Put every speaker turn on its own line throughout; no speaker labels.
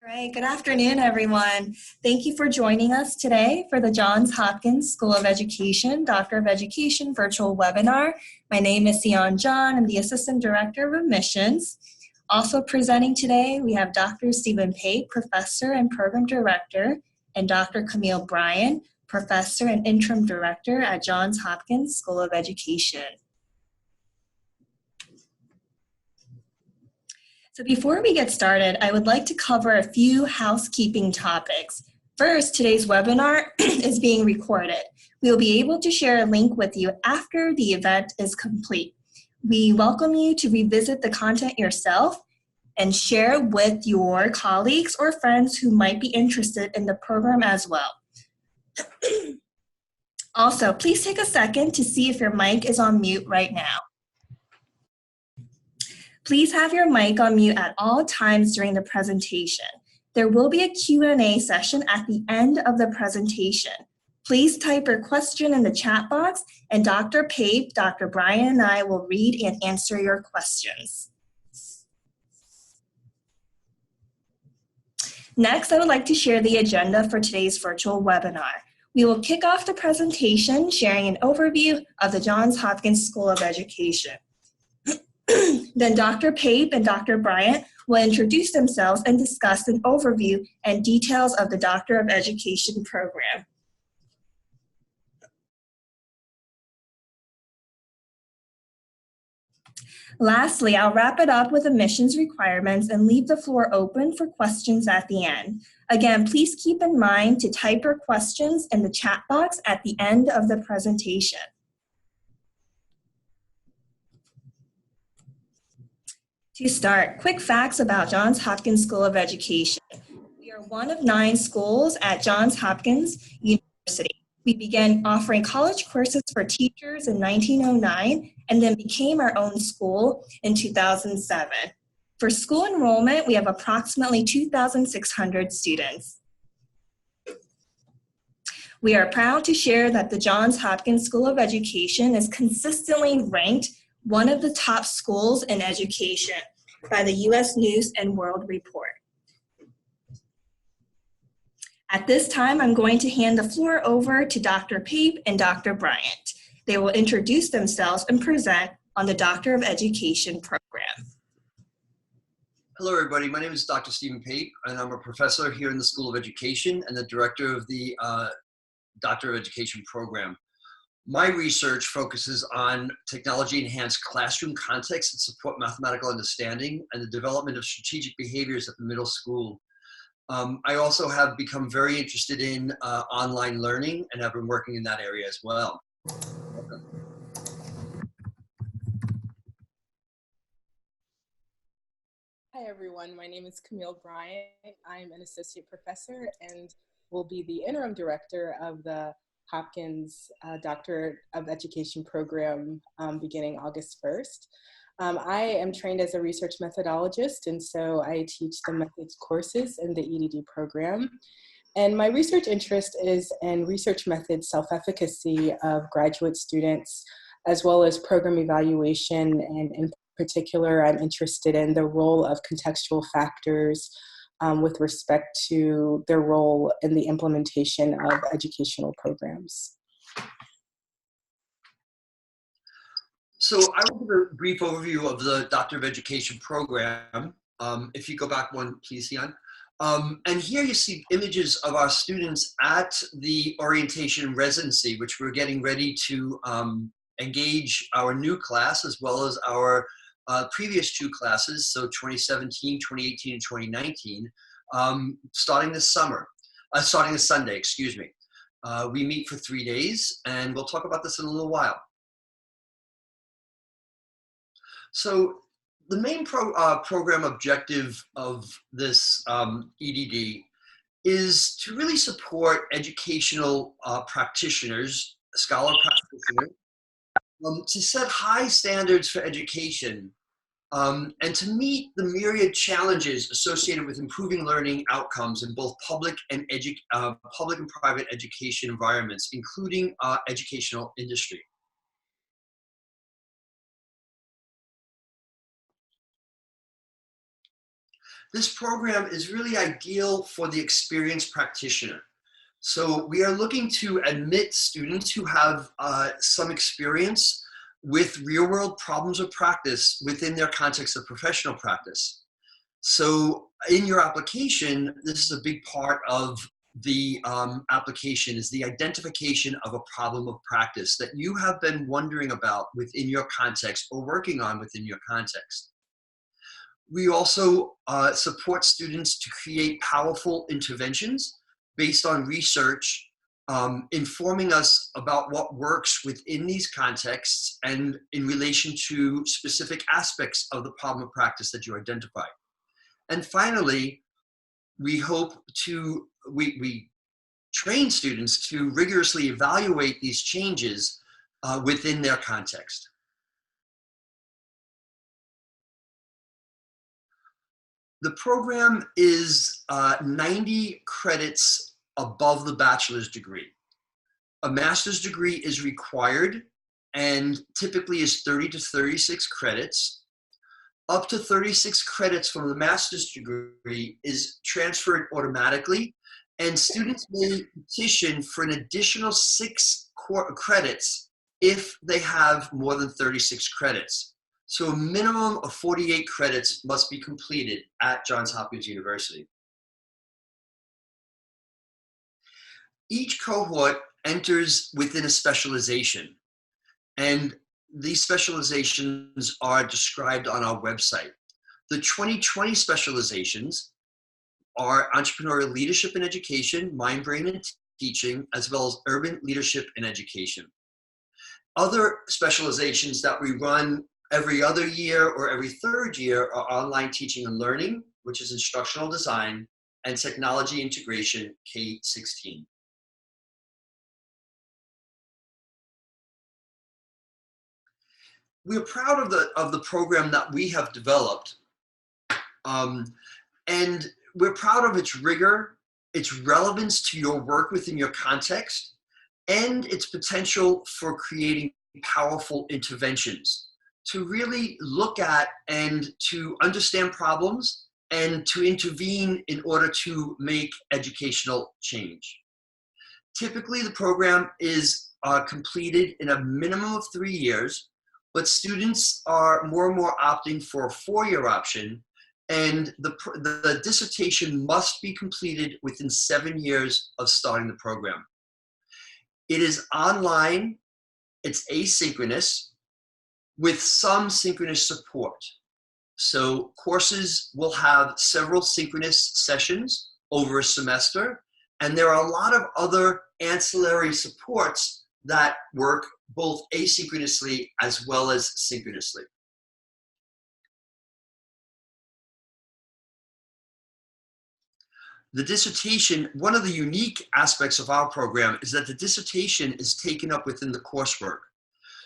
All right, good afternoon, everyone. Thank you for joining us today for the Johns Hopkins School of Education, Doctor of Education virtual webinar. My name is Sion John. I'm the Assistant Director of Admissions. Also presenting today, we have Dr. Stephen Pape, Professor and Program Director, and Dr. Camille Bryan, Professor and Interim Director at Johns Hopkins School of Education. So before we get started, I would like to cover a few housekeeping topics. First, today's webinar is being recorded. We will be able to share a link with you after the event is complete. We welcome you to revisit the content yourself and share with your colleagues or friends who might be interested in the program as well. Also, please take a second to see if your mic is on mute right now. Please have your mic on mute at all times during the presentation. There will be a Q&A session at the end of the presentation. Please type your question in the chat box, and Dr. Pape, Dr. Bryan, and I will read and answer your questions. Next, I would like to share the agenda for today's virtual webinar. We will kick off the presentation sharing an overview of the Johns Hopkins School of Education. Then Dr. Pape and Dr. Bryant will introduce themselves and discuss an overview and details of the Doctor of Education program. Lastly, I'll wrap it up with admissions requirements and leave the floor open for questions at the end. Again, please keep in mind to type your questions in the chat box at the end of the presentation. To start, quick facts about Johns Hopkins School of Education. We are one of 9 schools at Johns Hopkins University. We began offering college courses for teachers in 1909 and then became our own school in 2007. For school enrollment, we have approximately 2,600 students. We are proud to share that the Johns Hopkins School of Education is consistently ranked one of the top schools in education by the U.S. News and World Report. At this time, I'm going to hand the floor over to Dr. Pape and Dr. Bryant. They will introduce themselves and present on the Doctor of Education program.
Hello, everybody. My name is Dr. Stephen Pape, and I'm a professor here in the School of Education and the director of the Doctor of Education program. My research focuses on technology-enhanced classroom contexts that support mathematical understanding and the development of strategic behaviors at the middle school. I also have become very interested in online learning and have been working in that area as well.
Hi, everyone. My name is Camille Bryan. I'm an associate professor and will be the interim director of the Hopkins Doctor of Education program beginning August 1st. I am trained as a research methodologist, and so I teach the methods courses in the EDD program. And my research interest is in research methods self-efficacy of graduate students, as well as program evaluation, and in particular, I'm interested in the role of contextual factors with respect to their role in the implementation of educational programs.
So I will give a brief overview of the Doctor of Education program. If you go back one, please, Jan. And here you see images of our students at the orientation and residency, which we're getting ready to engage our new class as well as our previous 2 classes, so 2017, 2018, and 2019, starting this Sunday, excuse me. We meet for 3 days, and we'll talk about this in a little while. So the main program objective of this EDD is to really support educational practitioners, scholar practitioners, to set high standards for education and to meet the myriad challenges associated with improving learning outcomes in both public and private education environments, including educational industry. This program is really ideal for the experienced practitioner. So we are looking to admit students who have some experience with real-world problems of practice within their context of professional practice. So in your application, this is a big part of the application, is the identification of a problem of practice that you have been wondering about within your context or working on within your context. We also support students to create powerful interventions based on research, informing us about what works within these contexts and in relation to specific aspects of the problem of practice that you identify. And finally, we train students to rigorously evaluate these changes within their context. The program is 90 credits above the bachelor's degree. A master's degree is required and typically is 30 to 36 credits. Up to 36 credits from the master's degree is transferred automatically, and students may petition for an additional 6 credits if they have more than 36 credits. So a minimum of 48 credits must be completed at Johns Hopkins University. Each cohort enters within a specialization, and these specializations are described on our website. The 2020 specializations are entrepreneurial leadership and education, mind, brain, and teaching, as well as urban leadership and education. Other specializations that we run every other year or every third year are online teaching and learning, which is instructional design, and technology integration, K-16. We're proud of the program that we have developed, and we're proud of its rigor, its relevance to your work within your context, and its potential for creating powerful interventions to really look at and to understand problems and to intervene in order to make educational change. Typically, the program is completed in a minimum of 3 years, but students are more and more opting for a 4-year option, and the dissertation must be completed within 7 years of starting the program. It is online, it's asynchronous, with some synchronous support. So courses will have several synchronous sessions over a semester, and there are a lot of other ancillary supports that work both asynchronously as well as synchronously. The dissertation, one of the unique aspects of our program is that the dissertation is taken up within the coursework.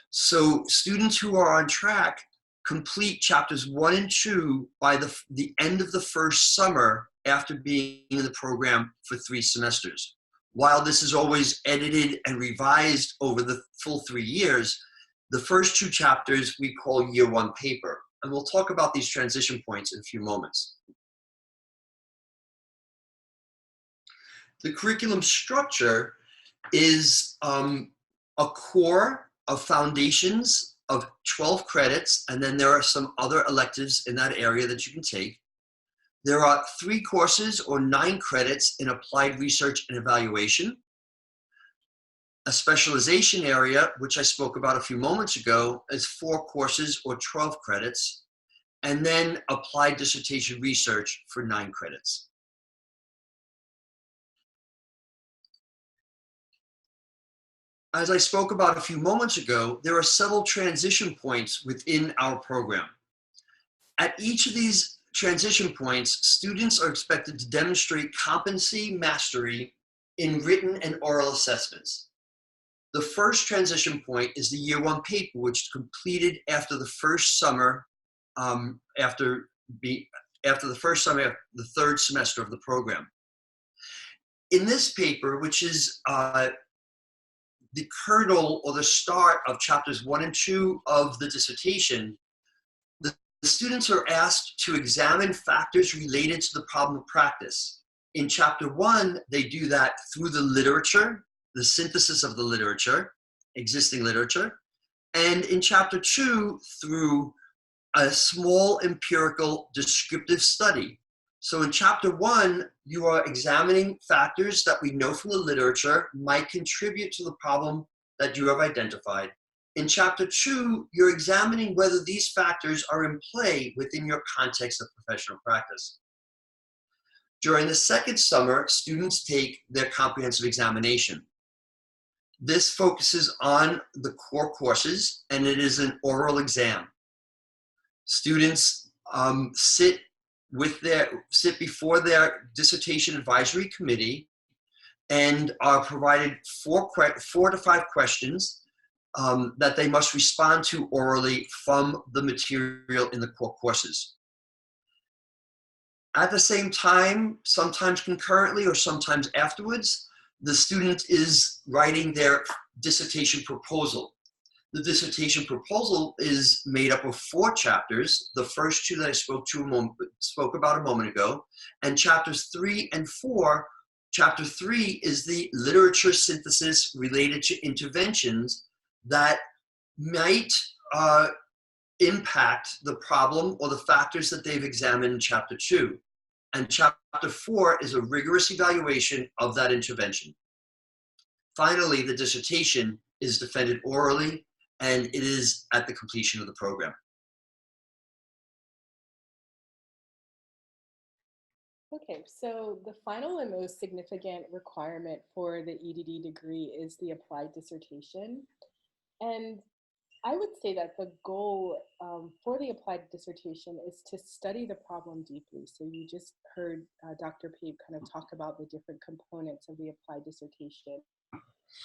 So students who are on track complete chapters 1 and 2 by the end of the first summer after being in the program for 3 semesters. While this is always edited and revised over the full 3 years, the first 2 chapters we call year 1 paper. And we'll talk about these transition points in a few moments. The curriculum structure is a core of foundations of 12 credits, and then there are some other electives in that area that you can take. There are 3 courses or 9 credits in applied research and evaluation. A specialization area, which I spoke about a few moments ago, is 4 courses or 12 credits, and then applied dissertation research for 9 credits. As I spoke about a few moments ago, there are several transition points within our program. At each of these transition points, students are expected to demonstrate competency mastery in written and oral assessments. The first transition point is the year 1 paper, which is completed after the first summer, after the 3rd semester of the program. In this paper, which is the kernel or the start of chapters 1 and 2 of the dissertation, the students are asked to examine factors related to the problem of practice. In chapter 1, they do that through the literature, the synthesis of the literature, existing literature, and in chapter 2, through a small empirical descriptive study. So in chapter 1, you are examining factors that we know from the literature might contribute to the problem that you have identified. In chapter 2, you're examining whether these factors are in play within your context of professional practice. During the second summer, students take their comprehensive examination. This focuses on the core courses, and it is an oral exam. Students sit before their dissertation advisory committee and are provided 4 to 5 questions that they must respond to orally from the material in the core courses. At the same time, sometimes concurrently or sometimes afterwards, the student is writing their dissertation proposal. The dissertation proposal is made up of 4 chapters, the first 2 that I spoke about a moment ago, and chapters 3 and 4. Chapter 3 is the literature synthesis related to interventions that might impact the problem or the factors that they've examined in chapter 2. And chapter 4 is a rigorous evaluation of that intervention. Finally, the dissertation is defended orally, and it is at the completion of the program.
Okay, so the final and most significant requirement for the EDD degree is the applied dissertation. And I would say that the goal for the applied dissertation is to study the problem deeply. So you just heard Dr. Pape kind of talk about the different components of the applied dissertation.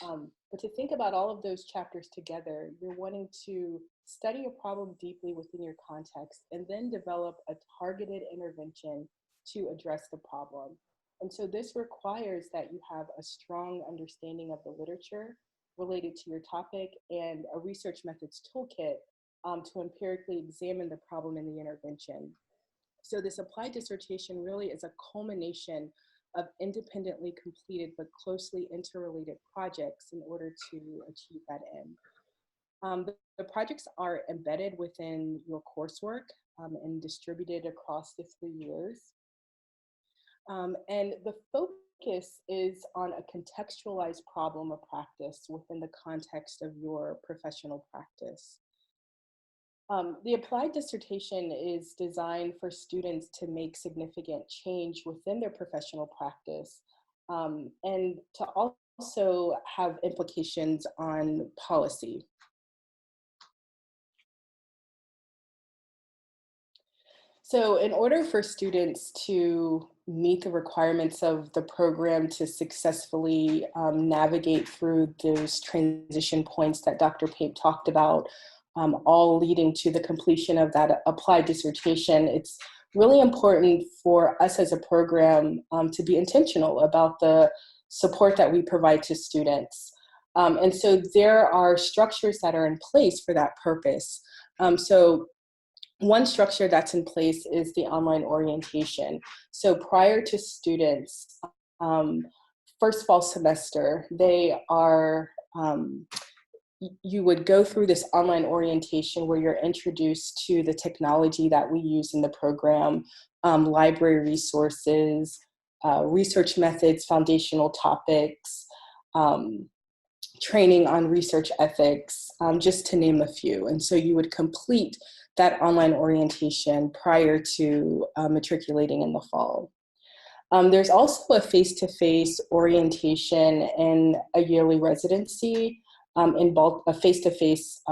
But to think about all of those chapters together, you're wanting to study a problem deeply within your context and then develop a targeted intervention to address the problem. And so this requires that you have a strong understanding of the literature related to your topic and a research methods toolkit to empirically examine the problem in the intervention. So this applied dissertation really is a culmination of independently completed but closely interrelated projects in order to achieve that end. The projects are embedded within your coursework and distributed across the 3 years. And the focus is on a contextualized problem of practice within the context of your professional practice. The applied dissertation is designed for students to make significant change within their professional practice and to also have implications on policy. So in order for students to meet the requirements of the program to successfully navigate through those transition points that Dr. Pape talked about, all leading to the completion of that applied dissertation, it's really important for us as a program to be intentional about the support that we provide to students. And so there are structures that are in place for that purpose. So one structure that's in place is the online orientation. So prior to students' first fall semester, they are you would go through this online orientation where you're introduced to the technology that we use in the program, library resources, research methods, foundational topics, training on research ethics, just to name a few. And so you would complete that online orientation prior to matriculating in the fall. There's also a face-to-face orientation in a yearly residency, a face-to-face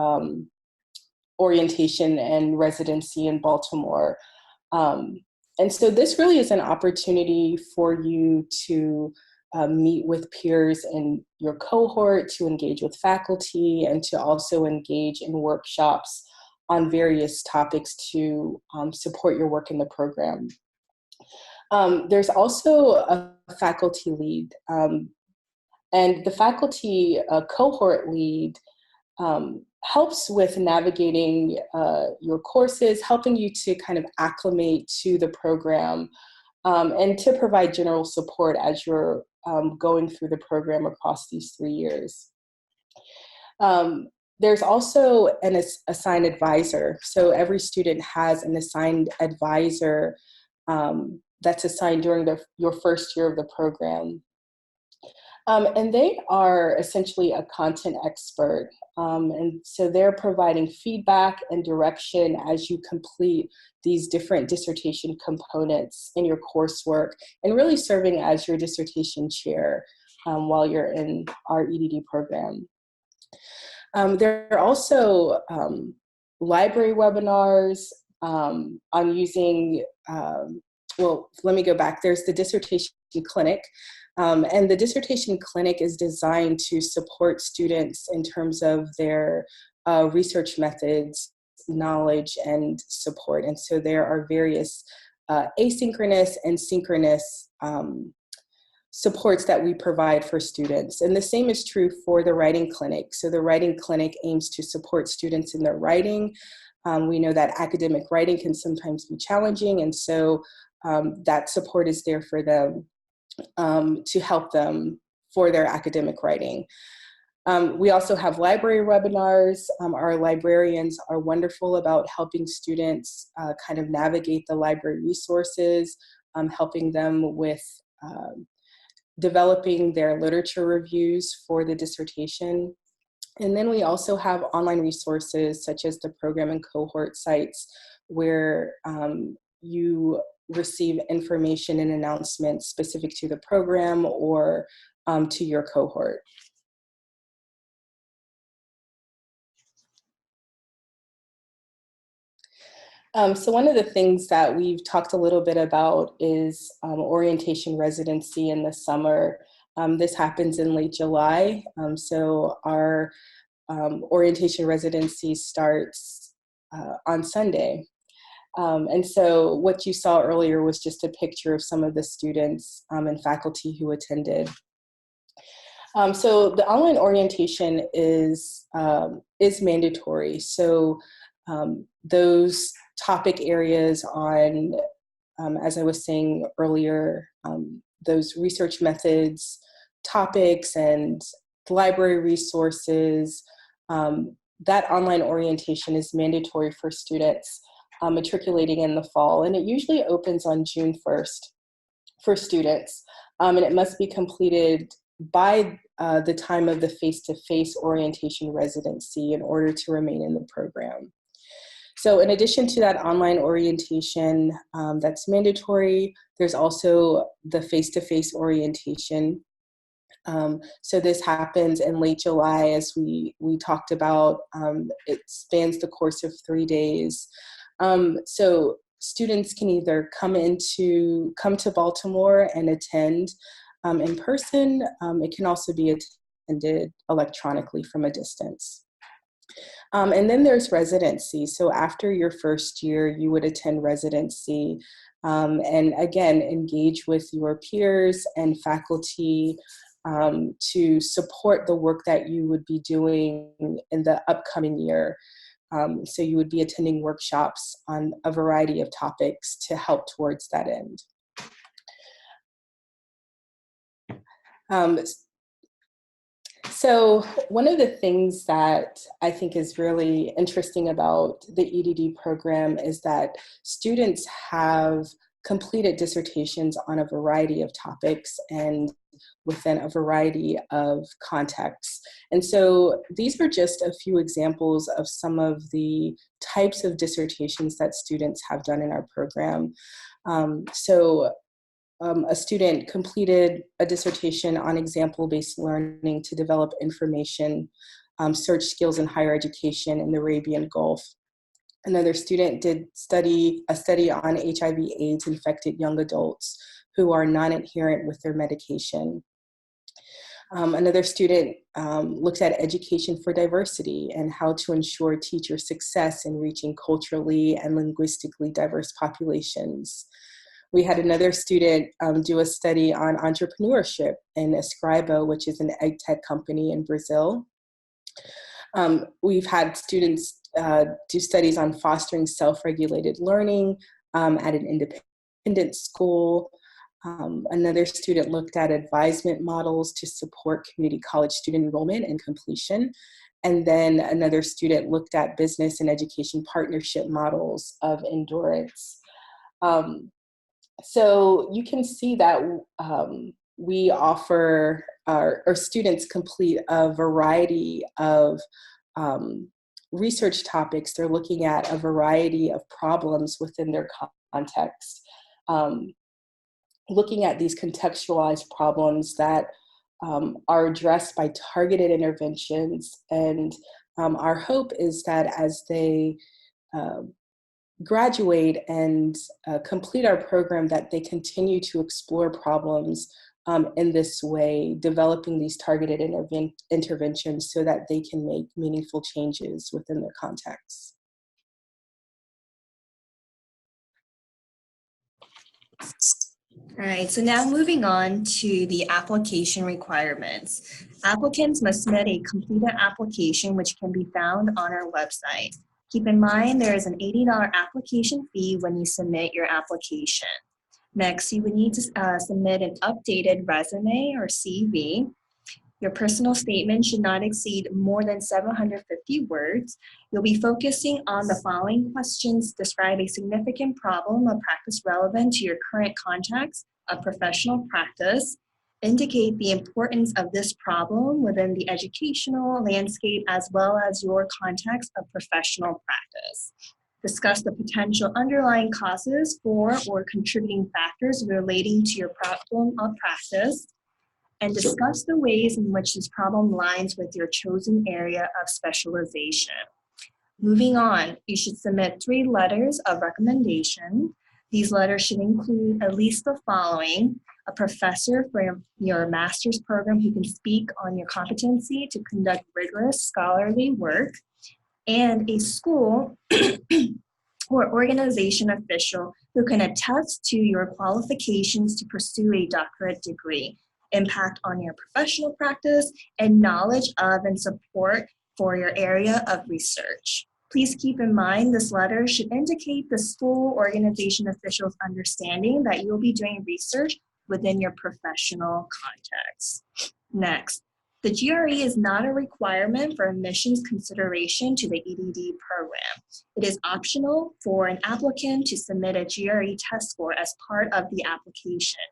orientation and residency in Baltimore. And so this really is an opportunity for you to meet with peers in your cohort, to engage with faculty, and to also engage in workshops on various topics to support your work in the program. There's also a faculty lead, and the faculty cohort lead helps with navigating your courses, helping you to kind of acclimate to the program, and to provide general support as you're going through the program across these 3 years. There's also an assigned advisor. So every student has an assigned advisor that's assigned during your first year of the program. And they are essentially a content expert. And so they're providing feedback and direction as you complete these different dissertation components in your coursework, and really serving as your dissertation chair while you're in our EDD program. There are also library webinars on using, well, let me go back. There's the dissertation clinic. And the dissertation clinic is designed to support students in terms of their research methods, knowledge, and support. And so there are various asynchronous and synchronous supports that we provide for students. And the same is true for the writing clinic. So the writing clinic aims to support students in their writing. We know that academic writing can sometimes be challenging, and so that support is there for them to help them for their academic writing. We also have library webinars. Our librarians are wonderful about helping students kind of navigate the library resources, helping them with developing their literature reviews for the dissertation. And then we also have online resources such as the program and cohort sites, where you receive information and announcements specific to the program or to your cohort. So one of the things that we've talked a little bit about is orientation residency in the summer. This happens in late July. So our orientation residency starts on Sunday. And so what you saw earlier was just a picture of some of the students and faculty who attended. So the online orientation is mandatory. So those topic areas on, as I was saying earlier, those research methods, topics, and library resources, that online orientation is mandatory for students matriculating in the fall. And it usually opens on June 1st for students. And it must be completed by the time of the face-to-face orientation residency in order to remain in the program. So in addition to that online orientation that's mandatory, there's also the face-to-face orientation. So this happens in late July, as we talked about. It spans the course of 3 days. So students can either come to Baltimore and attend in person. It can also be attended electronically from a distance. And then there's residency. So after your first year, you would attend residency and again, engage with your peers and faculty to support the work that you would be doing in the upcoming year. So you would be attending workshops on a variety of topics to help towards that end. So one of the things that I think is really interesting about the EDD program is that students have completed dissertations on a variety of topics and within a variety of contexts. And so these are just a few examples of some of the types of dissertations that students have done in our program. A student completed a dissertation on example-based learning to develop information search skills in higher education in the Arabian Gulf. Another student did a study on HIV/AIDS infected young adults who are non-adherent with their medication. Another student looked at education for diversity and how to ensure teacher success in reaching culturally and linguistically diverse populations. We had another student do a study on entrepreneurship in Escribo, which is an ed tech company in Brazil. We've had students do studies on fostering self-regulated learning at an independent school. Another student looked at advisement models to support community college student enrollment and completion. And then another student looked at business and education partnership models of endurance. So you can see that we offer, our students complete a variety of research topics. They're looking at a variety of problems within their context, looking at these contextualized problems that are addressed by targeted interventions. And our hope is that as they graduate and complete our program, that they continue to explore problems in this way, developing these targeted interventions so that they can make meaningful changes within their context.
All right, so now moving on to the application requirements. Applicants must submit a completed application, which can be found on our website. Keep in mind there is an $80 application fee when you submit your application. Next, you would need to submit an updated resume or CV. Your personal statement should not exceed more than 750 words. You'll be focusing on the following questions: describe a significant problem of practice relevant to your current context of professional practice. Indicate the importance of this problem within the educational landscape as well as your context of professional practice. Discuss the potential underlying causes for or contributing factors relating to your problem of practice, and discuss the ways in which this problem aligns with your chosen area of specialization. Moving on, you should submit 3 letters of recommendation. These letters should include at least the following: a professor for your master's program who can speak on your competency to conduct rigorous scholarly work, and a school or organization official who can attest to your qualifications to pursue a doctorate degree, impact on your professional practice, and knowledge of and support for your area of research. Please keep in mind this letter should indicate the school organization official's understanding that you'll be doing research within your professional context. Next, the GRE is not a requirement for admissions consideration to the EDD program. It is optional for an applicant to submit a GRE test score as part of the application.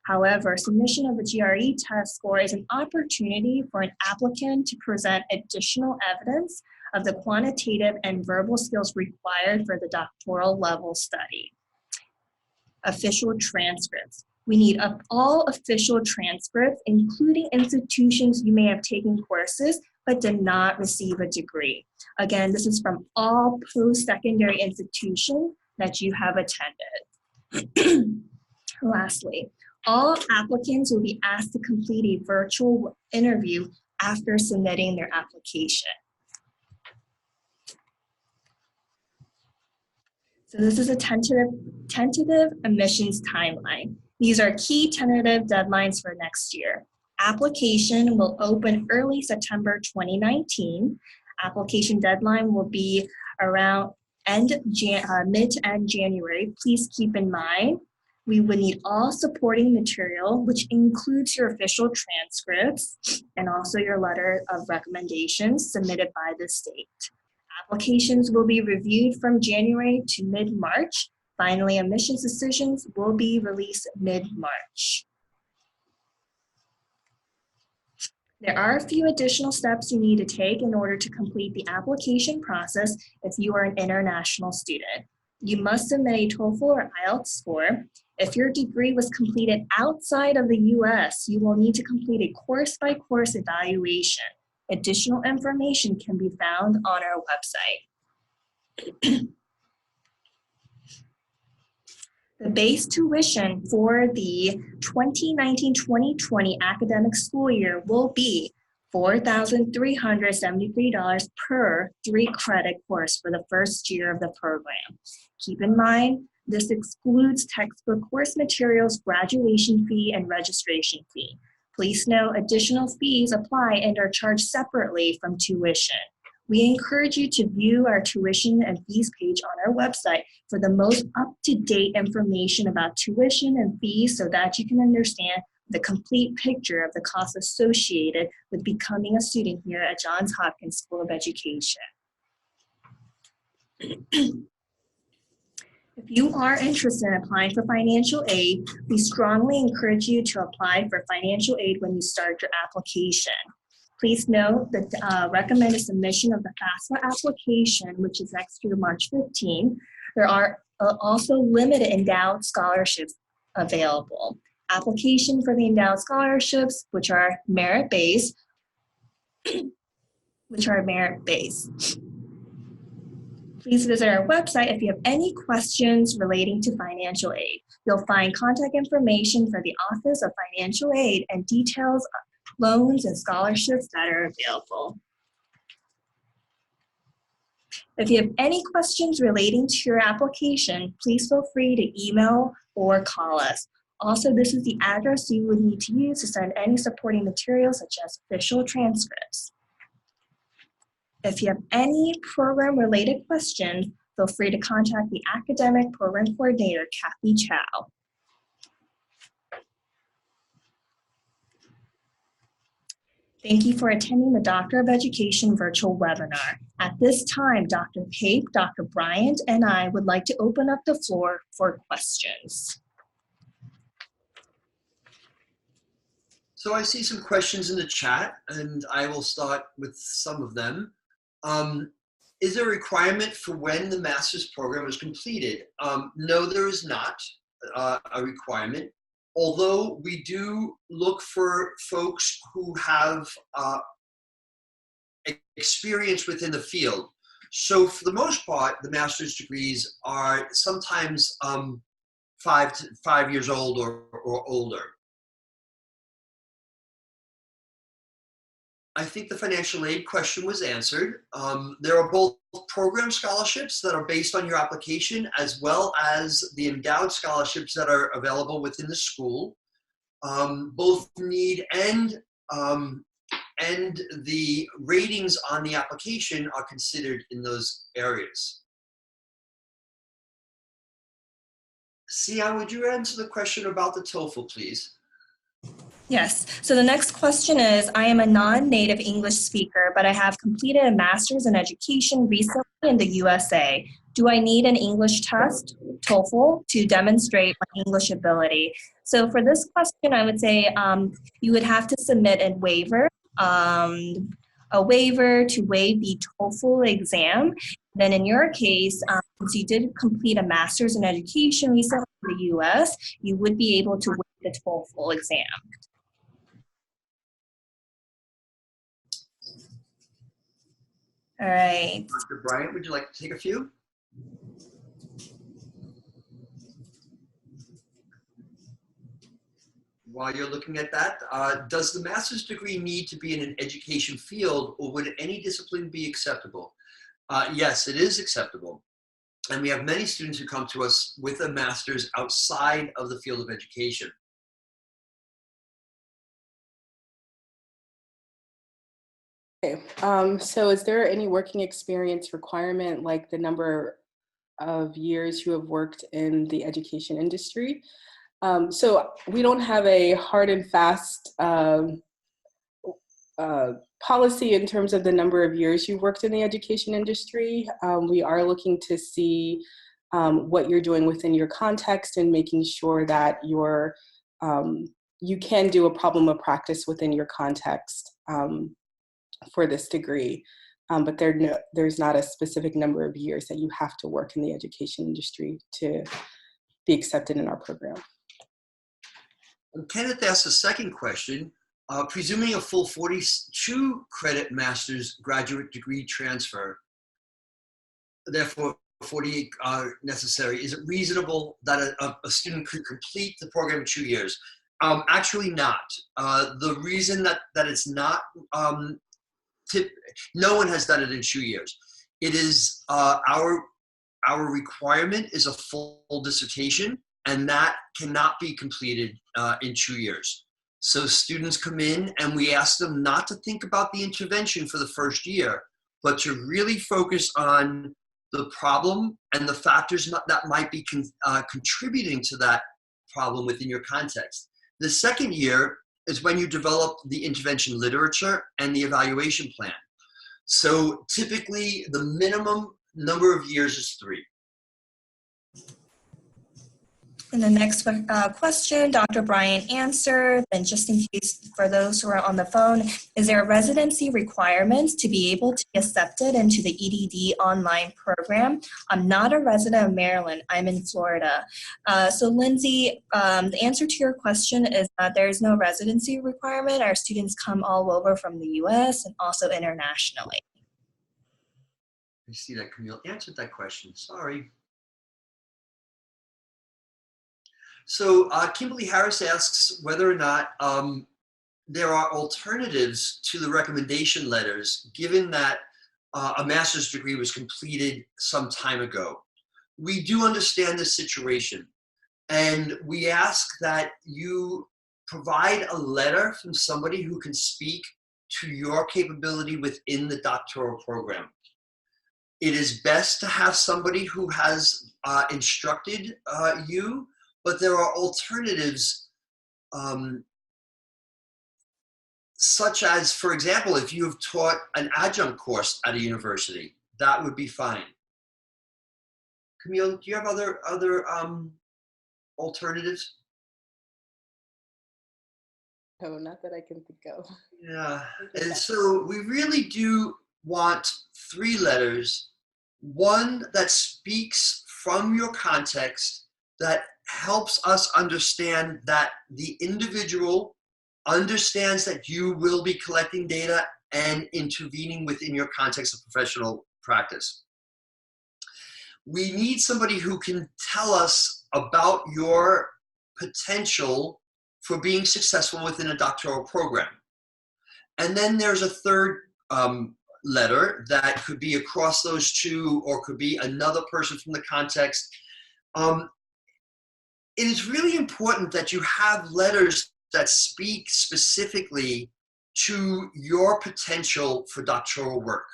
However, submission of a GRE test score is an opportunity for an applicant to present additional evidence of the quantitative and verbal skills required for the doctoral level study. Official transcripts. We need all official transcripts, including institutions you may have taken courses but did not receive a degree. Again, this is from all post-secondary institutions that you have attended. Lastly, all applicants will be asked to complete a virtual interview after submitting their application. So this is a tentative admissions timeline. These are key tentative deadlines for next year. Application will open early September 2019. Application deadline will be around mid to end January. Please keep in mind, we would need all supporting material, which includes your official transcripts and also your letter of recommendations submitted by the state. Applications will be reviewed from January to mid-March. Finally, admissions decisions will be released mid-March. There are a few additional steps you need to take in order to complete the application process if you are an international student. You must submit a TOEFL or IELTS score. If your degree was completed outside of the US, you will need to complete a course-by-course evaluation. Additional information can be found on our website. The base tuition for the 2019-2020 academic school year will be $4,373 per 3-credit course for the first year of the program. Keep in mind, this excludes textbook course materials, graduation fee, and registration fee. Please note additional fees apply and are charged separately from tuition. We encourage you to view our tuition and fees page on our website for the most up-to-date information about tuition and fees so that you can understand the complete picture of the costs associated with becoming a student here at Johns Hopkins School of Education. If you are interested in applying for financial aid, we strongly encourage you to apply for financial aid when you start your application. Please note that recommended submission of the FAFSA application, which is next year, March 15. There are also limited endowed scholarships available. Application for the endowed scholarships, which are merit-based, Please visit our website if you have any questions relating to financial aid. You'll find contact information for the Office of Financial Aid and details of loans and scholarships that are available. If you have any questions relating to your application, please feel free to email or call us. Also, this is the address you would need to use to send any supporting materials such as official transcripts. If you have any program-related questions, feel free to contact the Academic Program Coordinator, Kathy Chow. Thank you for attending the Doctor of Education virtual webinar. At this time, Dr. Pape, Dr. Bryant, and I would like to open up the floor for questions.
So I see some questions in the chat, and I will start with some of them. Is there a requirement for when the master's program is completed? No, there is not a requirement, although we do look for folks who have experience within the field. So for the most part, the master's degrees are sometimes 5 years old or older. I think the financial aid question was answered. There are both program scholarships that are based on your application, as well as the endowed scholarships that are available within the school. Both need and the ratings on the application are considered in those areas. Sia, would you answer the question about the TOEFL, please?
Yes, so the next question is, I am a non-native English speaker, but I have completed a master's in education recently in the USA. Do I need an English test, TOEFL, to demonstrate my English ability? So for this question, I would say you would have to submit a waiver to waive the TOEFL exam. Then in your case, since you did complete a master's in education recently in the US, you would be able to waive the TOEFL exam. All right.
Dr. Bryant, would you like to take a few? While you're looking at that, does the master's degree need to be in an education field, or would any discipline be acceptable? Yes, it is acceptable. And we have many students who come to us with a master's outside of the field of education.
Okay, so is there any working experience requirement, like the number of years you have worked in the education industry? So we don't have a hard and fast policy in terms of the number of years you worked in the education industry. We are looking to see what you're doing within your context and making sure that you're, you can do a problem of practice within your context for this degree. But there's not a specific number of years that you have to work in the education industry to be accepted in our program.
And Kenneth asked a second question. Presuming a full 42 credit master's graduate degree transfer, therefore 48 are necessary, is it reasonable that a student could complete the program in 2 years? Actually not. The reason that it's not, no one has done it in 2 years. It is our requirement is a full dissertation, and that cannot be completed in 2 years. So students come in and we ask them not to think about the intervention for the first year. but to really focus on the problem and the factors that might be contributing to that problem within your context. The second year is when you develop the intervention literature and the evaluation plan. So typically the minimum number of years is 3.
And the next question, Dr. Brian answered, and just in case for those who are on the phone, is there a residency requirement to be able to be accepted into the EDD online program? I'm not a resident of Maryland, I'm in Florida. So Lindsay, the answer to your question is that there is no residency requirement. Our students come all over from the US and also internationally.
I see that Camille answered that question, sorry. So Kimberly Harris asks whether or not there are alternatives to the recommendation letters, given that a master's degree was completed some time ago. We do understand the situation, and we ask that you provide a letter from somebody who can speak to your capability within the doctoral program. It is best to have somebody who has instructed you, but there are alternatives, such as, for example, if you have taught an adjunct course at a university, that would be fine. Camille, do you have other alternatives?
No, not that I can think of.
Yeah, and so we really do want 3 letters, one that speaks from your context, that helps us understand that the individual understands that you will be collecting data and intervening within your context of professional practice. We need somebody who can tell us about your potential for being successful within a doctoral program. And then there's a third letter that could be across those 2, or could be another person from the context. It is really important that you have letters that speak specifically to your potential for doctoral work.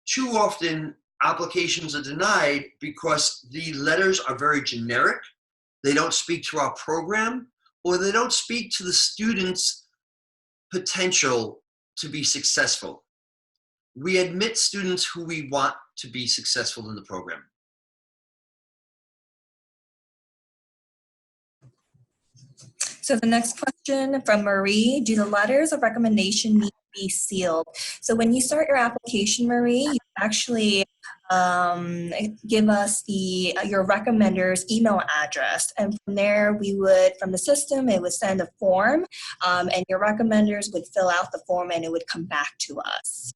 Too often, applications are denied because the letters are very generic, they don't speak to our program, or they don't speak to the student's potential to be successful. We admit students who we want to be successful in the program.
So the next question from Marie, do the letters of recommendation need to be sealed? So when you start your application, Marie, you actually give us your recommender's email address, and from there we would, from the system, it would send a form, and your recommenders would fill out the form and it would come back to us.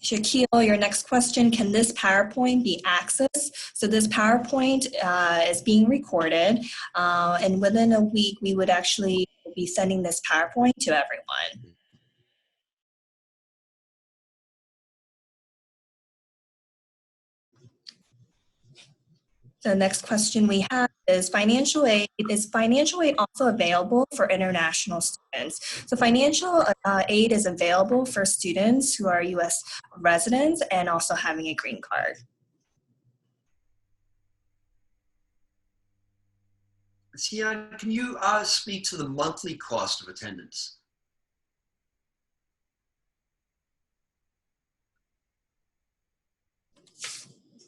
Shaquille, your next question, can this PowerPoint be accessed? So this PowerPoint is being recorded, and within a week, we would actually be sending this PowerPoint to everyone. The next question we have is financial aid. Is financial aid also available for international students? So financial aid is available for students who are U.S. residents and also having a green card.
Sian, can you speak to the monthly cost of attendance?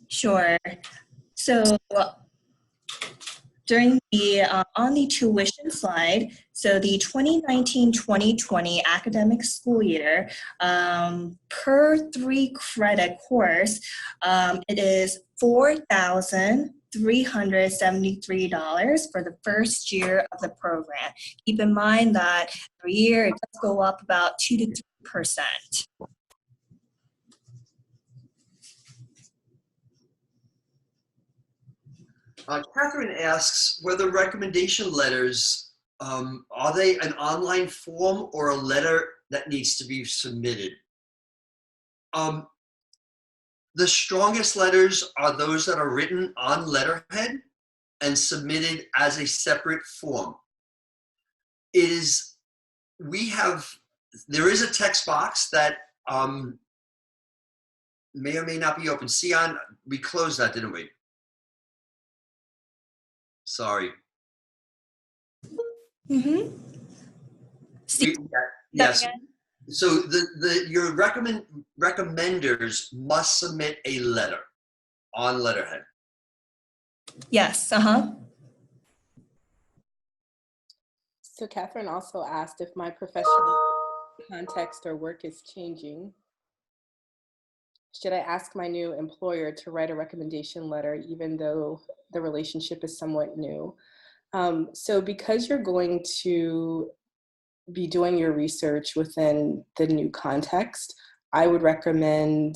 Sure. So during the on the tuition slide, so the 2019-2020 academic school year, per 3 credit course, it is $4,373 for the first year of the program. Keep in mind that every year it does go up about 2 to 3%.
Catherine asks whether recommendation letters, are they an online form or a letter that needs to be submitted? The strongest letters are those that are written on letterhead and submitted as a separate form. there is a text box that may or may not be open. Sion, we closed that, didn't we? Sorry.
Mm-hmm.
Yes. So your recommenders must submit a letter on letterhead.
Yes.
So Catherine also asked if my professional context or work is changing. Should I ask my new employer to write a recommendation letter even though the relationship is somewhat new? So because you're going to be doing your research within the new context, I would recommend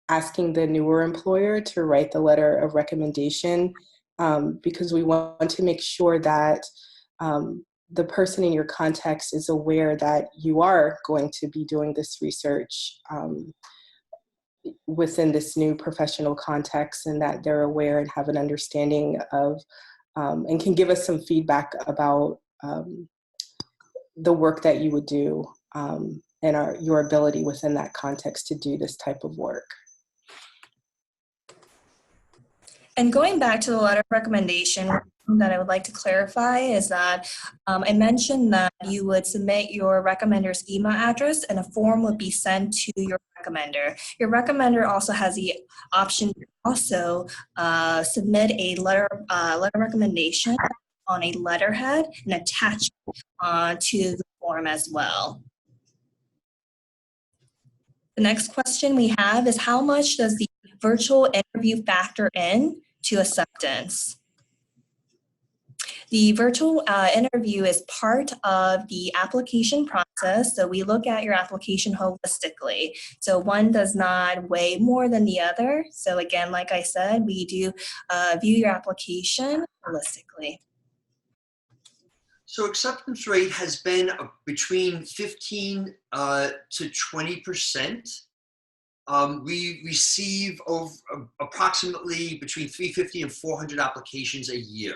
asking the newer employer to write the letter of recommendation, because we want to make sure that the person in your context is aware that you are going to be doing this research within this new professional context, and that they're aware and have an understanding of and can give us some feedback about the work that you would do and your ability within that context to do this type of work.
And going back to the letter of recommendation, that I would like to clarify is that I mentioned that you would submit your recommender's email address and a form would be sent to your recommender. Your recommender also has the option to also submit a letter recommendation on a letterhead and attach to the form as well. The next question we have is, how much does the virtual interview factor in to acceptance? The virtual interview is part of the application process, so we look at your application holistically. So one does not weigh more than the other. So again, like I said, we do view your application holistically.
So acceptance rate has been between 15 to 20%. We receive approximately between 350 and 400 applications a year.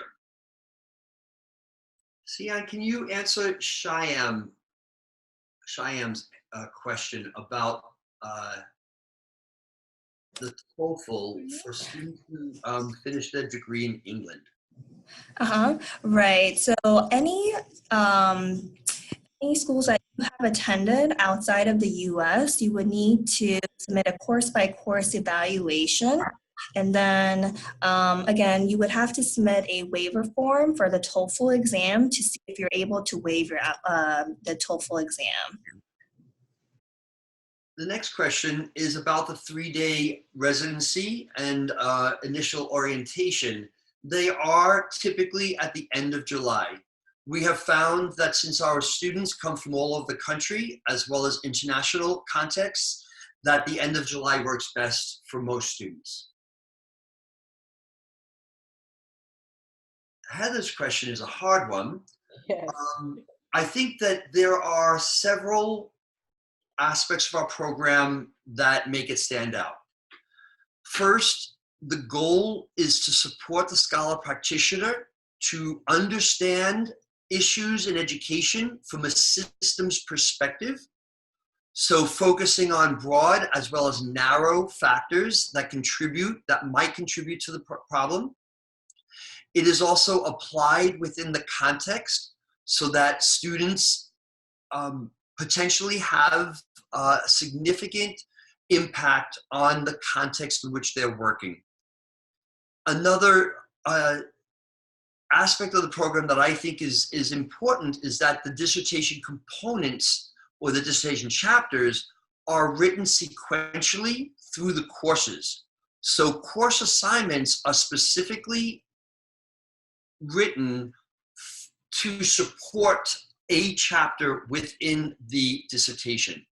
Sion, can you answer Shyam's question about the TOEFL for students who finish their degree in England?
Right. So any schools that you have attended outside of the U.S., you would need to submit a course-by-course evaluation. And then, again, you would have to submit a waiver form for the TOEFL exam to see if you're able to waive your, the TOEFL exam.
The next question is about the 3-day residency and initial orientation. They are typically at the end of July. We have found that since our students come from all over the country, as well as international contexts, that the end of July works best for most students. Heather's question is a hard one.
Yes.
I think that there are several aspects of our program that make it stand out. First, the goal is to support the scholar practitioner to understand issues in education from a systems perspective. So focusing on broad as well as narrow factors that might contribute to the problem. It is also applied within the context so that students potentially have a significant impact on the context in which they're working. Another aspect of the program that I think is important is that the dissertation components or the dissertation chapters are written sequentially through the courses. So course assignments are specifically written to support a chapter within the dissertation.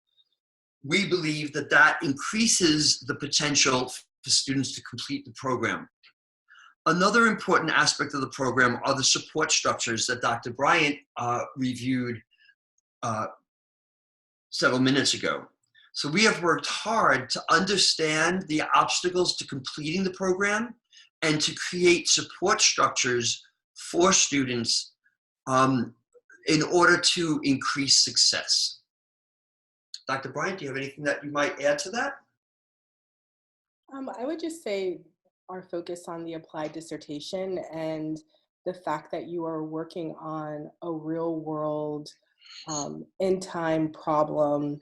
We believe that that increases the potential for students to complete the program. Another important aspect of the program are the support structures that Dr. Bryant reviewed several minutes ago. So we have worked hard to understand the obstacles to completing the program and to create support structures for students in order to increase success. Dr. Bryant, do you have anything that you might add to that?
I would just say our focus on the applied dissertation and the fact that you are working on a real world in-time problem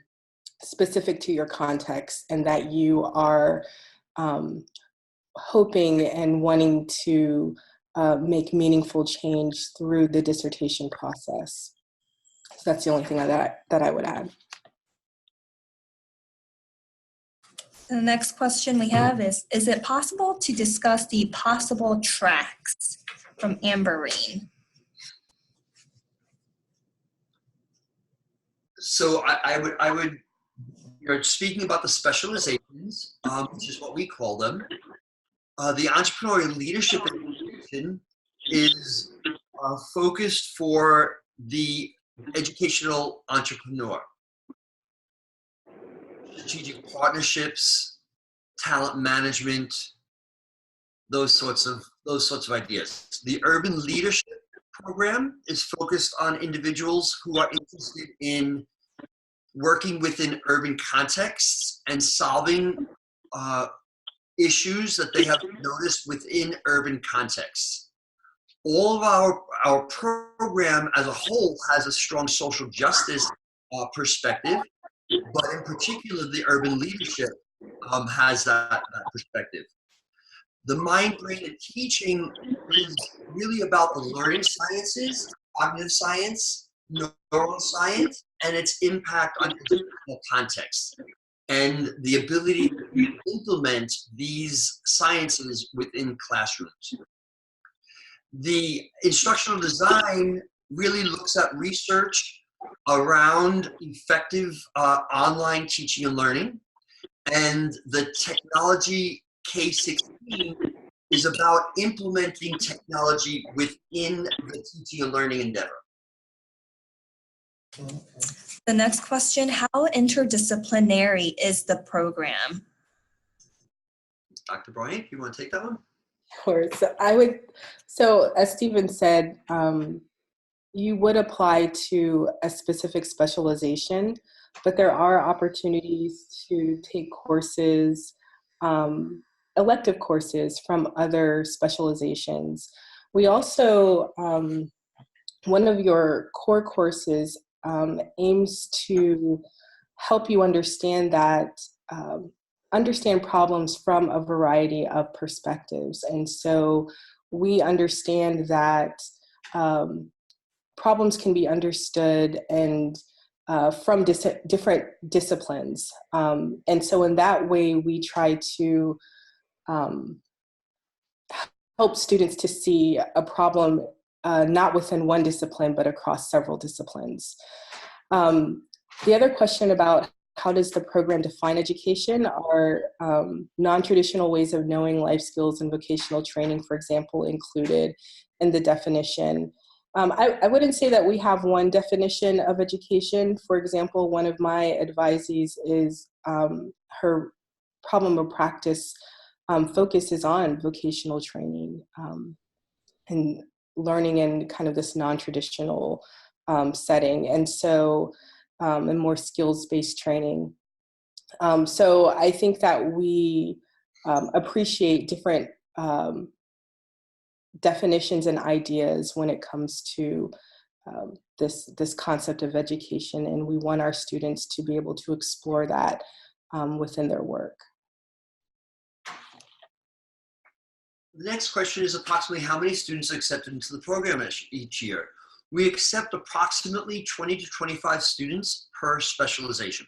specific to your context, and that you are hoping and wanting to make meaningful change through the dissertation process. So that's the only thing that I would add.
The next question we have is it possible to discuss the possible tracks from Amberine?
So I would, you're speaking about the specializations, which is what we call them. The entrepreneurial leadership education is focused for the educational entrepreneur. Strategic partnerships, talent management, those sorts of ideas. The urban leadership program is focused on individuals who are interested in working within urban contexts and solving issues that they have noticed within urban contexts. All of our program as a whole has a strong social justice perspective, but in particular, the urban leadership has that perspective. The mind, brain, and teaching is really about the learning sciences, cognitive science, neuroscience, and its impact on educational context, and the ability to implement these sciences within classrooms. The instructional design really looks at research around effective online teaching and learning, and the technology K-16 is about implementing technology within the teaching and learning endeavor.
The next question, how interdisciplinary is the program?
Dr. Bryant, you want to take that one?
Sure. So as Stephen said, you would apply to a specific specialization, but there are opportunities to take courses, elective courses from other specializations. We also, one of your core courses aims to help you understand problems from a variety of perspectives. And so we understand that problems can be understood and from different disciplines. And so in that way, we try to help students to see a problem not within one discipline, but across several disciplines. The other question about how does the program define education are non-traditional ways of knowing life skills and vocational training, for example, included in the definition. I wouldn't say that we have one definition of education. For example, one of my advisees is her problem of practice focuses on vocational training and learning in kind of this non-traditional setting. And so, and more skills-based training. So I think that we appreciate different definitions and ideas when it comes to this concept of education, and we want our students to be able to explore that within their work.
The next question is approximately how many students are accepted into the program each year? We accept approximately 20 to 25 students per specialization.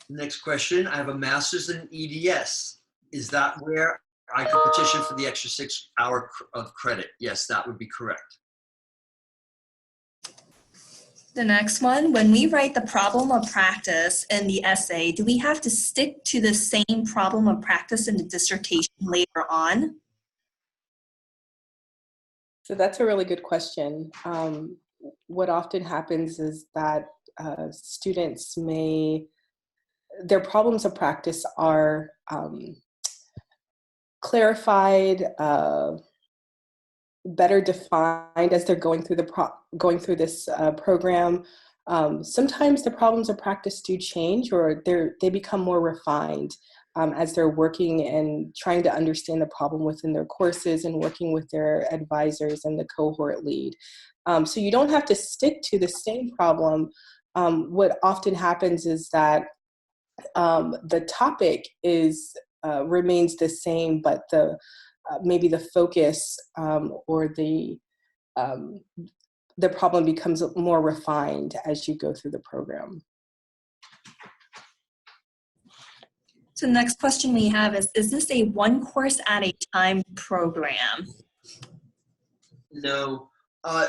Next question, I have a master's in EDS. Is that where I could petition for the extra 6 hours of credit? Yes, that would be correct.
The next one, when we write the problem of practice in the essay, do we have to stick to the same problem of practice in the dissertation later on?
So that's a really good question. What often happens is that students their problems of practice are clarified, better defined as they're going through this program. Sometimes the problems of practice do change, or they become more refined as they're working and trying to understand the problem within their courses and working with their advisors and the cohort lead. So you don't have to stick to the same problem. What often happens is that the topic remains the same, but maybe the focus or the problem becomes more refined as you go through the program.
So the next question we have is this a one course at a time program?
No.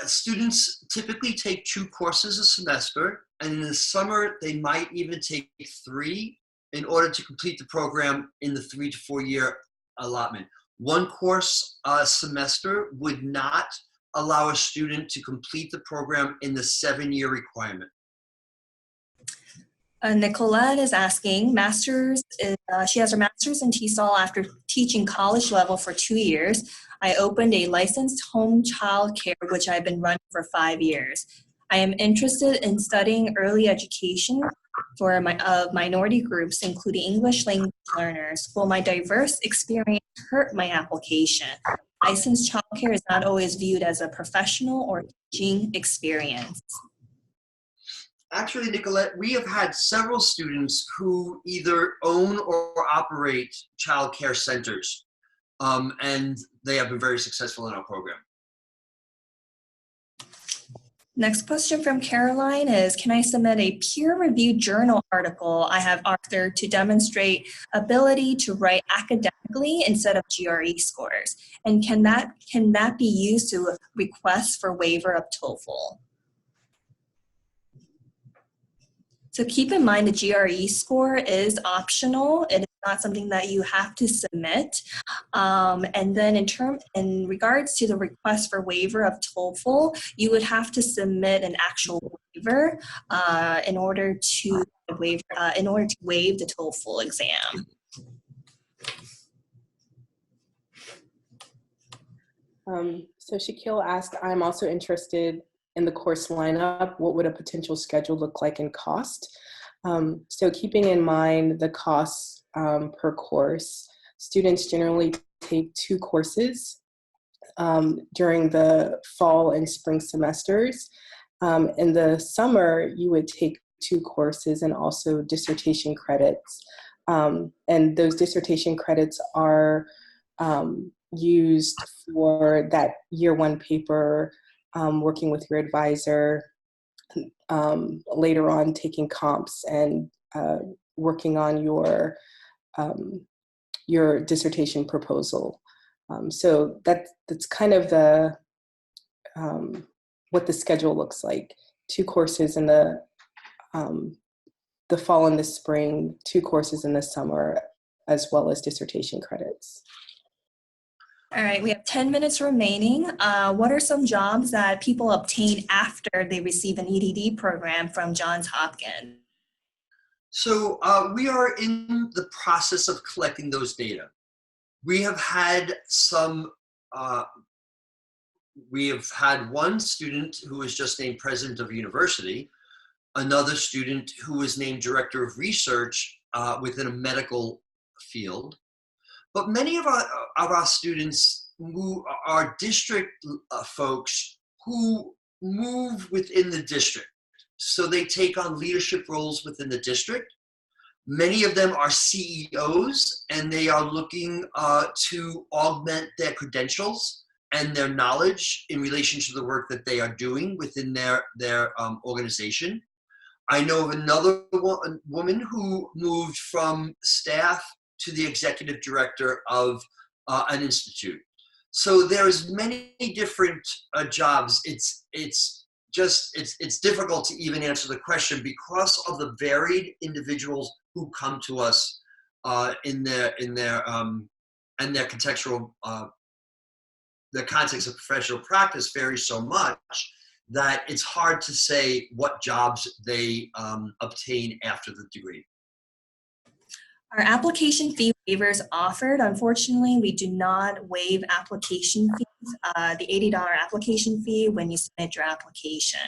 Students typically take 2 courses a semester, and in the summer they might even take 3 in order to complete the program in the 3 to 4 year allotment. 1 course a semester would not allow a student to complete the program in the 7-year requirement.
Nicolette is asking, she has her master's in TESOL after teaching college level for 2 years. I opened a licensed home child care, which I've been running for 5 years. I am interested in studying early education for minority groups, including English language learners. Will my diverse experience hurt my application? Licensed childcare is not always viewed as a professional or teaching experience.
Actually, Nicolette, we have had several students who either own or operate child care centers, and they have been very successful in our program.
Next question from Caroline is, can I submit a peer-reviewed journal article I have authored to demonstrate ability to write academically instead of GRE scores? And can that be used to request for waiver of TOEFL? So keep in mind the GRE score is optional. It is not something that you have to submit. And then in regards to the request for waiver of TOEFL, you would have to submit an actual waiver in order to waive the TOEFL exam.
So Shaquille asked, I'm also interested in the course lineup. What would a potential schedule look like in cost? So keeping in mind the costs per course, students generally take 2 courses during the fall and spring semesters. In the summer, you would take 2 courses and also dissertation credits. And those dissertation credits are used for that year 1 paper, working with your advisor, later on taking comps and working on your dissertation proposal. So that's kind of what the schedule looks like. 2 courses in the fall and the spring, 2 courses in the summer, as well as dissertation credits.
All right, we have 10 minutes remaining. What are some jobs that people obtain after they receive an EDD program from Johns Hopkins?
So we are in the process of collecting those data. We have had one student who was just named president of a university, another student who was named director of research within a medical field. But many of our students who are district folks who move within the district. So they take on leadership roles within the district. Many of them are CEOs, and they are looking to augment their credentials and their knowledge in relation to the work that they are doing within their organization. I know of another woman who moved from staff to the executive director of an institute. So there's many different jobs. It's difficult to even answer the question because of the varied individuals who come to us in their contextual the context of professional practice varies so much that it's hard to say what jobs they obtain after the degree.
Our application fee waivers offered. Unfortunately, we do not waive application fees, the $80 application fee when you submit your application.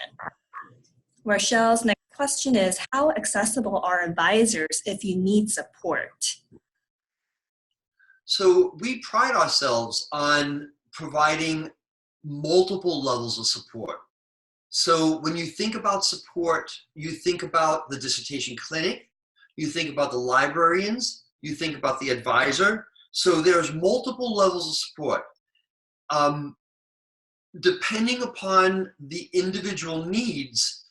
Rochelle's next question is, how accessible are advisors if you need support?
So we pride ourselves on providing multiple levels of support. So when you think about support, you think about the dissertation clinic, you think about the librarians, you think about the advisor. So there's multiple levels of support. Depending upon the individual needs,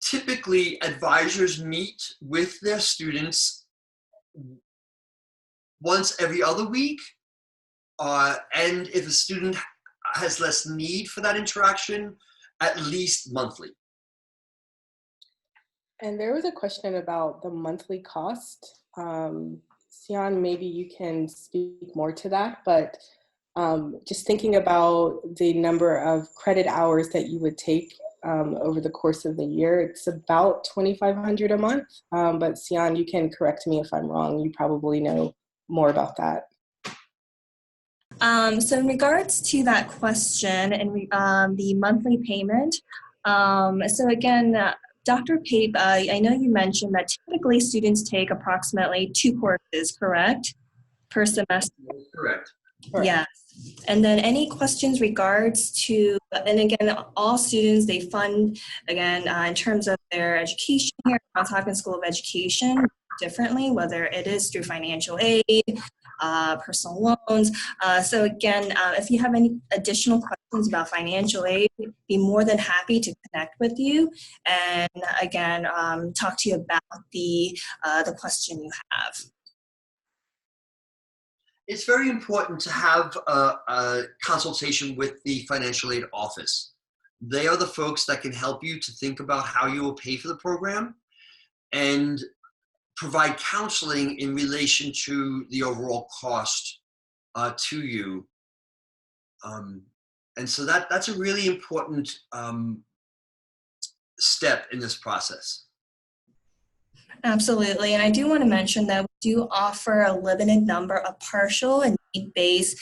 typically advisors meet with their students once every other week. And if a student has less need for that interaction, at least monthly.
And there was a question about the monthly cost. Sion, maybe you can speak more to that, but just thinking about the number of credit hours that you would take over the course of the year, it's about $2,500 a month. But Sion, you can correct me if I'm wrong. You probably know more about that.
So in regards to that question and the monthly payment, so again, Dr. Pape, I know you mentioned that typically students take approximately 2 courses, correct, per semester?
Correct.
Yes. And then any questions regards to, and again, all students, they fund, again, in terms of their education here at Johns Hopkins School of Education differently, whether it is through financial aid, personal loans. So again, if you have any additional questions about financial aid, be more than happy to connect with you and again, talk to you about the question you have.
It's very important to have a consultation with the financial aid office. They are the folks that can help you to think about how you will pay for the program and provide counseling in relation to the overall cost to you. And so that's a really important step in this process.
Absolutely, and I do want to mention that we do offer a limited number of partial and need-based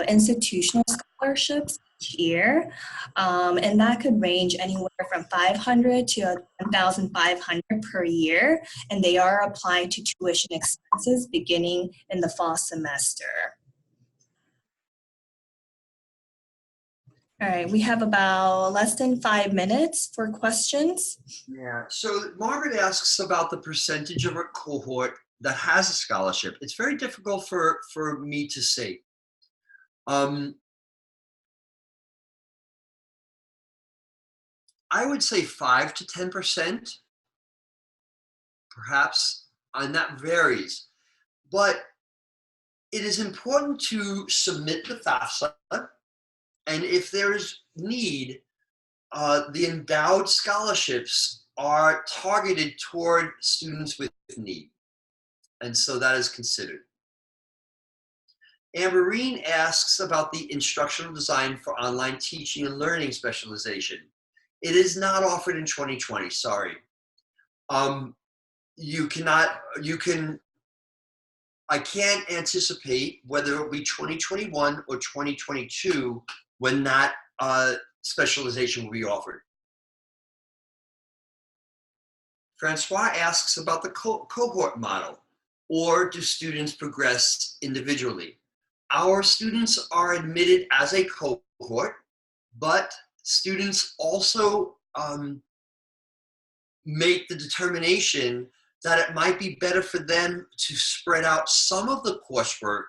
institutional scholarships each year, and that could range anywhere from $500 to $1,500 per year, and they are applied to tuition expenses beginning in the fall semester. All right, we have about less than 5 minutes for questions.
Yeah, so Margaret asks about the percentage of a cohort that has a scholarship. It's very difficult for me to say. I would say 5 to 10%, perhaps, and that varies. But it is important to submit the FAFSA, and if there is need, the endowed scholarships are targeted toward students with need. And so that is considered. Amberine asks about the instructional design for online teaching and learning specialization. It is not offered in 2020, sorry. I can't anticipate whether it will be 2021 or 2022 when that specialization will be offered. Francois asks about the cohort model, or do students progress individually? Our students are admitted as a cohort, but students also make the determination that it might be better for them to spread out some of the coursework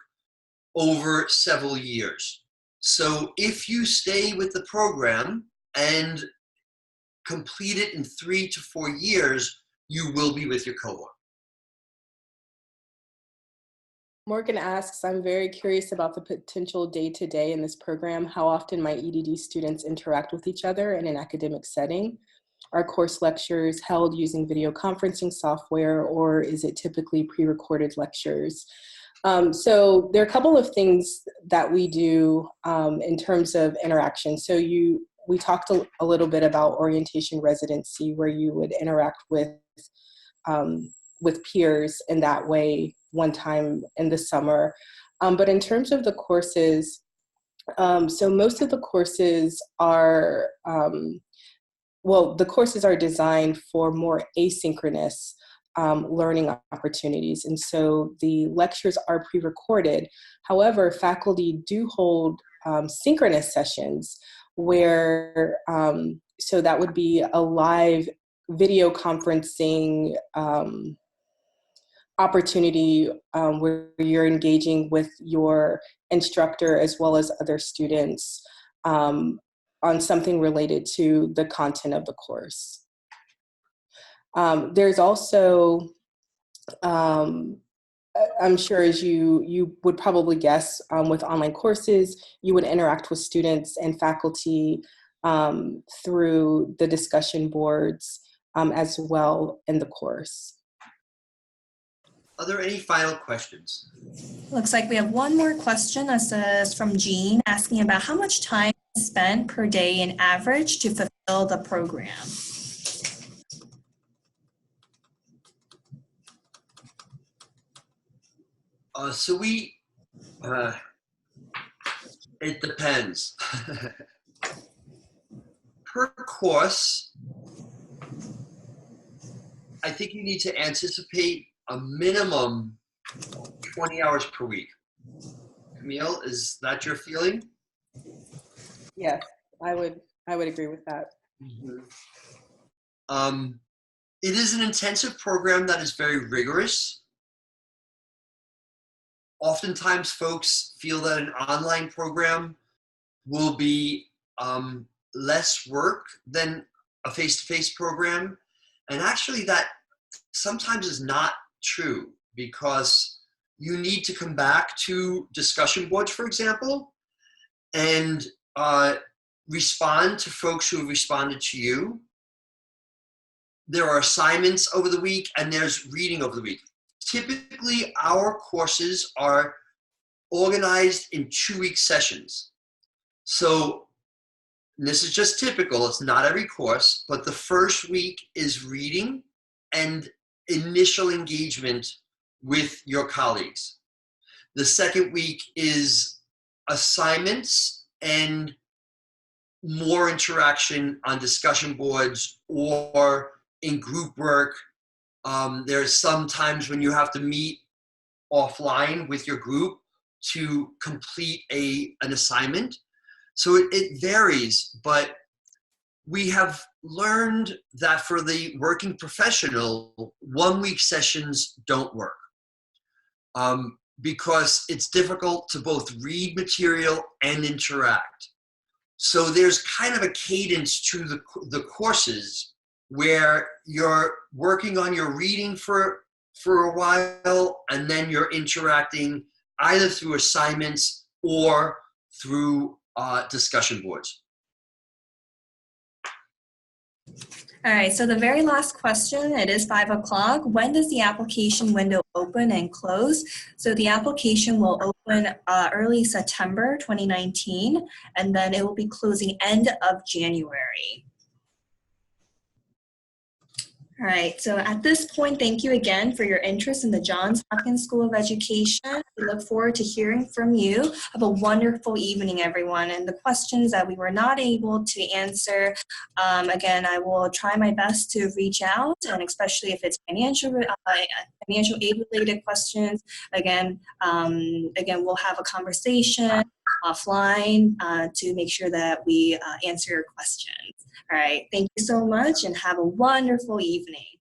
over several years. So if you stay with the program and complete it in 3 to 4 years, you will be with your cohort.
Morgan asks, I'm very curious about the potential day-to-day in this program. How often might EDD students interact with each other in an academic setting? Are course lectures held using video conferencing software, or is it typically pre-recorded lectures? So there are a couple of things that we do in terms of interaction. So we talked a little bit about orientation residency, where you would interact with peers in that way one time in the summer. But in terms of the courses, so most of the courses are, the courses are designed for more asynchronous learning opportunities. And so the lectures are pre-recorded. However, faculty do hold synchronous sessions where, so that would be a live video conferencing opportunity where you're engaging with your instructor as well as other students on something related to the content of the course. There's also, I'm sure as you would probably guess, with online courses, you would interact with students and faculty through the discussion boards as well in the course.
Are there any final questions?
Looks like we have one more question. This is from Jean, asking about how much time is spent per day in average to fulfill the program.
It depends. Per course, I think you need to anticipate a minimum 20 hours per week. Camille, is that your feeling?
Yes, I would agree with that.
Mm-hmm. It is an intensive program that is very rigorous. Oftentimes folks feel that an online program will be less work than a face-to-face program. And actually that sometimes is not true, because you need to come back to discussion boards, for example, and respond to folks who have responded to you. There are assignments over the week and there's reading over the week. Typically, our courses are organized in 2-week sessions. So this is just typical, it's not every course, but the first week is reading and initial engagement with your colleagues. The second week is assignments and more interaction on discussion boards or in group work. There's some times when you have to meet offline with your group to complete an assignment. So it varies, but we have learned that for the working professional, 1-week sessions don't work because it's difficult to both read material and interact. So there's kind of a cadence to the courses where you're working on your reading for a while, and then you're interacting either through assignments or through discussion boards.
All right, so the very last question, it is 5 o'clock. When does the application window open and close? So the application will open early September 2019, and then it will be closing end of January. All right, so at this point, thank you again for your interest in the Johns Hopkins School of Education. We look forward to hearing from you. Have a wonderful evening, everyone. And the questions that we were not able to answer, again, I will try my best to reach out, and especially if it's financial aid-related questions, again, we'll have a conversation offline to make sure that we answer your questions. All right, thank you so much and have a wonderful evening.